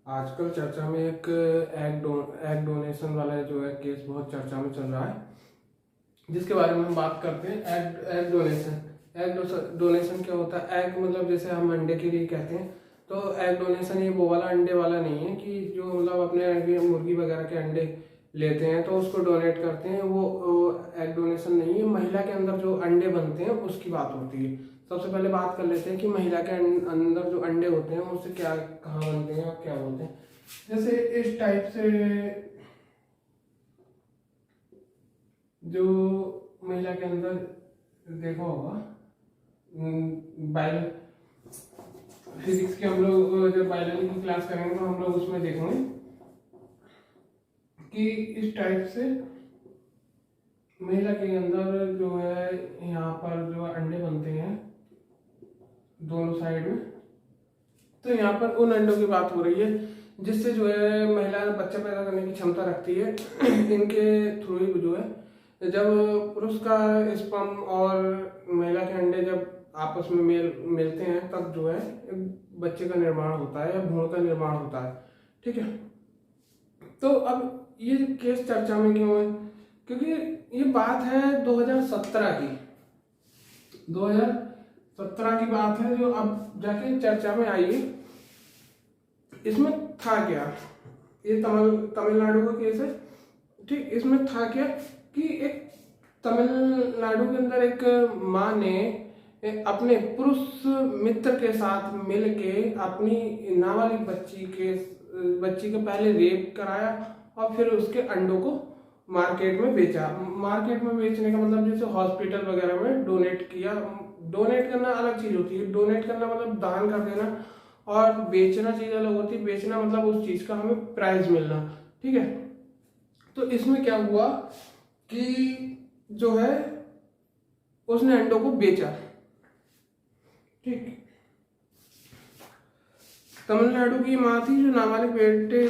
आजकल चर्चा में एक एग डोनेशन वाला जो है केस बहुत चर्चा में चल रहा है, जिसके बारे में हम बात करते हैं। Egg donation. डोनेशन क्या होता है? एग मतलब जैसे हम अंडे के लिए कहते हैं, तो एग डोनेशन ये वो वाला अंडे वाला नहीं है कि जो मतलब अपने मुर्गी वगैरह के अंडे लेते हैं तो उसको डोनेट करते हैं, वो एग डोनेशन नहीं है। महिला के अंदर जो अंडे बनते हैं उसकी बात होती है। सबसे पहले बात कर लेते हैं कि महिला के अंदर जो अंडे होते हैं उससे क्या कहाँ बनते हैं और क्या बोलते हैं। जैसे इस टाइप से जो महिला के अंदर देखा होगा, बायो फिजिक्स के हम लोग जब बायोलॉजी की क्लास करेंगे तो हम लोग उसमें देखेंगे कि इस टाइप से महिला के अंदर जो है यहाँ पर जो अंडे बनते हैं दोनों साइड में, तो यहाँ पर उन अंडों की बात हो रही है जिससे जो है महिला बच्चा पैदा करने की क्षमता रखती है। इनके थ्रू ही जो है जब पुरुष का स्पर्म और महिला के अंडे जब आपस में मिलते हैं तब जो है एक बच्चे का निर्माण होता है या भ्रूण का निर्माण होता है। ठीक है, तो अब ये केस चर्चा में क्यों है? क्योंकि ये बात है 2017 की। 2017 की बात है जो अब जाके चर्चा में आई है। इसमें था क्या? ये तमिलनाडु का केस है। ठीक, इसमें था क्या कि एक तमिलनाडु के अंदर एक माँ ने अपने पुरुष मित्र के साथ मिलके अपनी नाबालिग बच्ची का पहले रेप कराया और फिर उसके अंडों को मार्केट में बेचा। मार्केट में बेचने का मतलब जैसे हॉस्पिटल वगैरह में डोनेट किया। डोनेट करना अलग चीज होती है। डोनेट करना मतलब दान कर देना, और बेचना चीज अलग होती है। बेचना मतलब उस चीज का हमें प्राइस मिलना। ठीक है, तो इसमें क्या हुआ कि जो है उसने अंडों को बेचा। ठीक, तमिलनाडु की माँ थी जो नाबालिग बेटे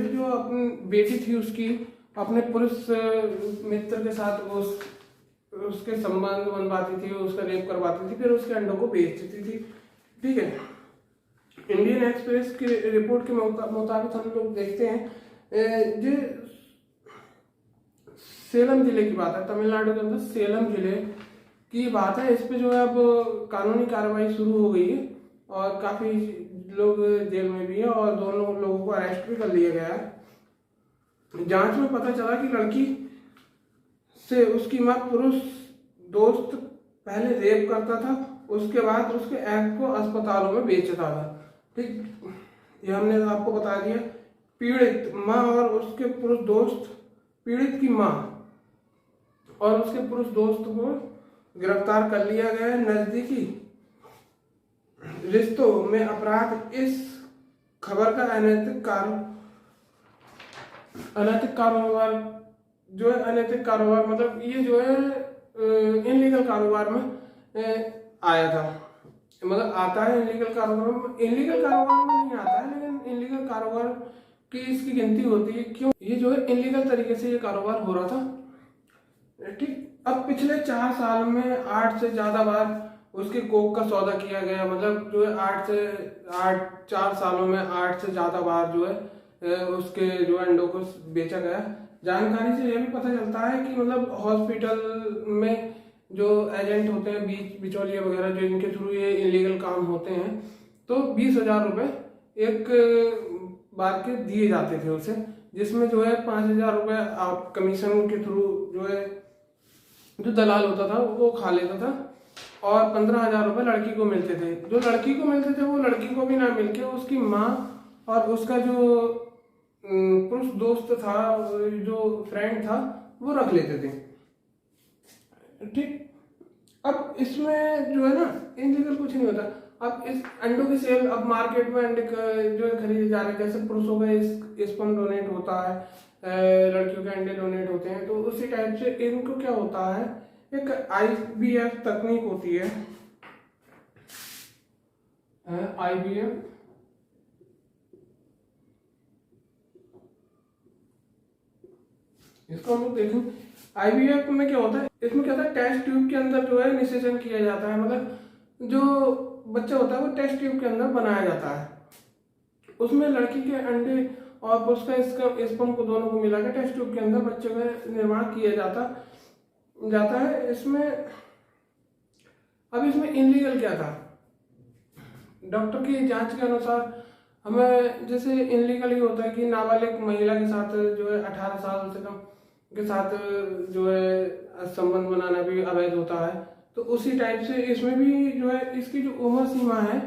जो अपनी बेटी थी उसकी अपने पुरुष मित्र के साथ उसके संबंध बनवाती थी, उसका रेप करवाती थी, फिर उसके अंडों को बेचती थी। ठीक है, इंडियन एक्सप्रेस की रिपोर्ट के मुताबिक हम लोग देखते हैं जो सेलम जिले की बात है, तमिलनाडु के अंदर सेलम जिले की बात है। इस पे जो है अब कानूनी कार्रवाई शुरू हो गई है और काफी लोग जेल में भी है और दोनों लोगों को अरेस्ट भी कर लिया गया है। जांच में पता चला कि लड़की से उसकी मां पुरुष दोस्त पहले रेप करता था, उसके बाद उसके एग को अस्पतालों में बेचता था। ठीक, ये हमने आपको बता दिया। पीड़ित माँ और उसके पुरुष दोस्त, पीड़ित की माँ और उसके पुरुष दोस्त को गिरफ्तार कर लिया गया है। नजदीकी रिश्तों में अपराध। इस खबर का अनैतिक कारोबार जो है, अनैतिक कारोबार मतलब ये जो है इनलीगल कारोबार में आया था। मतलब आता है इनलीगल कारोबार में। इनलीगल कारोबार में नहीं आता है, लेकिन इनलीगल कारोबार की इसकी गिनती होती है। क्यों? ये जो है इनलीगल तरीके से ये कारोबार हो रहा था। ठीक, अब पिछले 4 साल में 8 से ज्यादा बार उसके कोक का सौदा किया गया। मतलब जो है 4 सालों में 8 से ज्यादा बार जो है उसके जो अंडों को बेचा गया। जानकारी से यह भी पता चलता है कि मतलब हॉस्पिटल में जो एजेंट होते हैं, बिचौलिया वगैरह, जो इनके थ्रू ये इलीगल काम होते हैं, तो 20,000 रुपये एक बार के दिए जाते थे उसे, जिसमें जो है 5,000 रुपये आप कमीशन के थ्रू जो है जो दलाल होता था वो खा लेता था, और 15,000 रुपये लड़की को मिलते थे। जो लड़की को मिलते थे वो लड़की को भी ना मिलके उसकी माँ और उसका जो पुरुष दोस्त था, जो फ्रेंड था, वो रख लेते थे। ठीक, अब इसमें जो है ना इनलीगल कुछ नहीं होता। अब इस अंडों की सेल, अब मार्केट में अंडे जो है खरीदे जा रहे हैं। जैसे पुरुषों का स्पर्म डोनेट होता है, लड़कियों के अंडे डोनेट होते हैं, तो उसी टाइप से इनको क्या होता है, एक IVF तकनीक होती है। IVF इसको हम लोग देखें। IVF में क्या होता है, इसमें क्या होता है, टेस्ट ट्यूब के अंदर जो है निषेचन किया जाता है। मतलब जो बच्चा होता है वो टेस्ट ट्यूब के अंदर बनाया जाता है। उसमें लड़की के अंडे और पुरुष का स्पर्म को दोनों को मिलाकर टेस्ट ट्यूब के अंदर बच्चे का निर्माण किया जाता है। इसमें इनलीगल क्या था? डॉक्टर की जांच के अनुसार हमें जैसे इनलीगल ही होता है कि नाबालिग महिला के साथ जो है 18 साल से कम के साथ जो है संबंध बनाना भी अवैध होता है। तो उसी टाइप से इसमें भी जो है इसकी जो उम्र सीमा है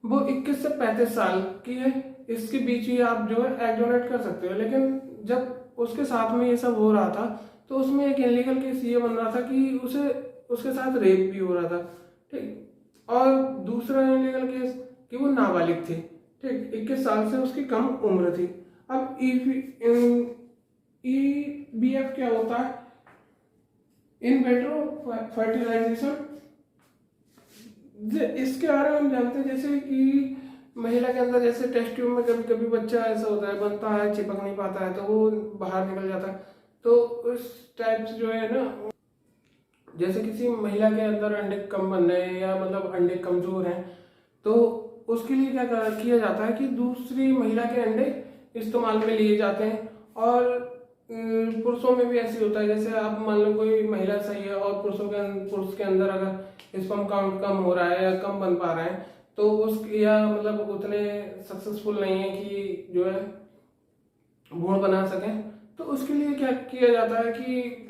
वो 21 से 35 साल की है। इसके बीच ही आप जो है एग डोनेट कर सकते हो। लेकिन जब उसके साथ में ये सब हो रहा था तो उसमें एक इनलीगल केस ये बन रहा था कि उसके साथ रेप भी हो रहा था, ठीक। और दूसरा इनलीगल केस कि वो नाबालिग थी, ठीक, 21 साल से उसकी कम उम्र थी। अब EBF क्या होता है? In vitro fertilisation. इसके बारे में हम जानते हैं जैसे कि महिला के अंदर जैसे टेस्ट ट्यूब में कभी कभी बच्चा ऐसा होता है, बनता है, चिपक नहीं पाता है तो वो बाहर निकल जाता है। तो उस टाइप से जो है ना, जैसे किसी महिला के अंदर अंडे कम बन रहे हैं या मतलब अंडे कमजोर हैं तो उसके लिए क्या किया जाता है कि दूसरी महिला के अंडे इस्तेमाल में लिए जाते हैं। और पुरुषों में भी ऐसे होता है, जैसे आप मान लो कोई महिला सही है और पुरुष के अंदर अगर स्पर्म काउंट कम हो रहा है या कम बन पा रहा है तो या मतलब उतने सक्सेसफुल नहीं है कि जो है भ्रूण बना सकें, तो उसके लिए क्या किया जाता है कि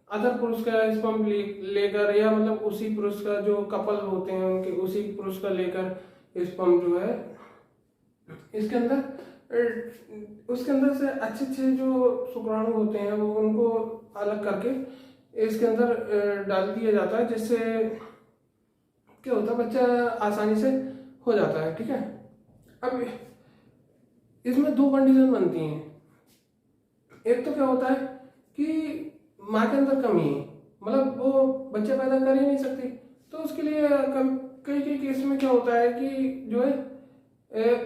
अदर पुरुष का स्पर्म लेकर या मतलब उसी पुरुष का जो कपल होते हैं उनके उसी पुरुष का लेकर स्पर्म जो है उसके अंदर से अच्छे जो शुक्राणु होते हैं वो उनको अलग करके इसके अंदर डाल दिया जाता है, जिससे क्या होता है बच्चा आसानी से हो जाता है, ठीक है। अब इसमें 2 कंडीशन बनती हैं। एक तो क्या होता है कि माँ के अंदर कमी है, मतलब वो बच्चा पैदा कर ही नहीं सकती, तो उसके लिए कई केस में क्या होता है कि जो है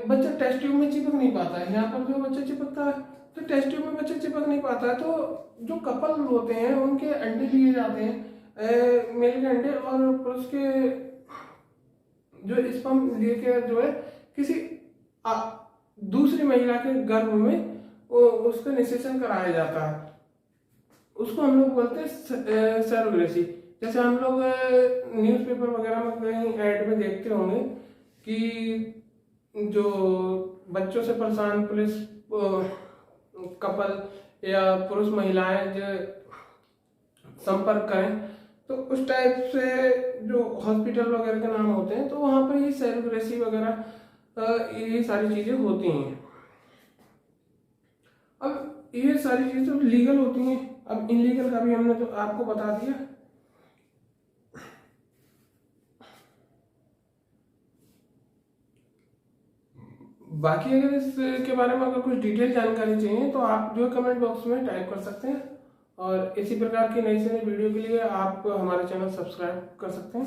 बच्चा टेस्ट ट्यूब में चिपक नहीं पाता है। यहाँ पर जो बच्चा चिपकता है तो टेस्ट ट्यूब में बच्चा चिपक नहीं पाता है, तो जो कपल होते हैं उनके अंडे लिए जाते हैं, मेल के अंडे, और पुरुष के जो स्पर्म लेके जो है किसी दूसरी महिला के गर्भ में उसका निषेचन कराया जाता है। उसको हम लोग बोलते हैं सरोगेसी। जैसे हम लोग न्यूज़पेपर वगैरह में कहीं ऐड में देखते होंगे कि जो बच्चों से परेशान पुलिस कपल या पुरुष महिलाएं जो संपर्क करें तो उस टाइप से जो हॉस्पिटल वगैरह के नाम होते हैं तो वहाँ पर ये सरोगेसी वगैरह ये सारी चीज़ें होती हैं। अब ये सारी चीज़ें लीगल होती हैं। अब इनलीगल का भी हमने तो आपको बता दिया। बाकी अगर इसके बारे में अगर कुछ डिटेल जानकारी चाहिए तो आप जो कमेंट बॉक्स में टाइप कर सकते हैं, और इसी प्रकार की नई से नई वीडियो के लिए आप हमारे चैनल सब्सक्राइब कर सकते हैं।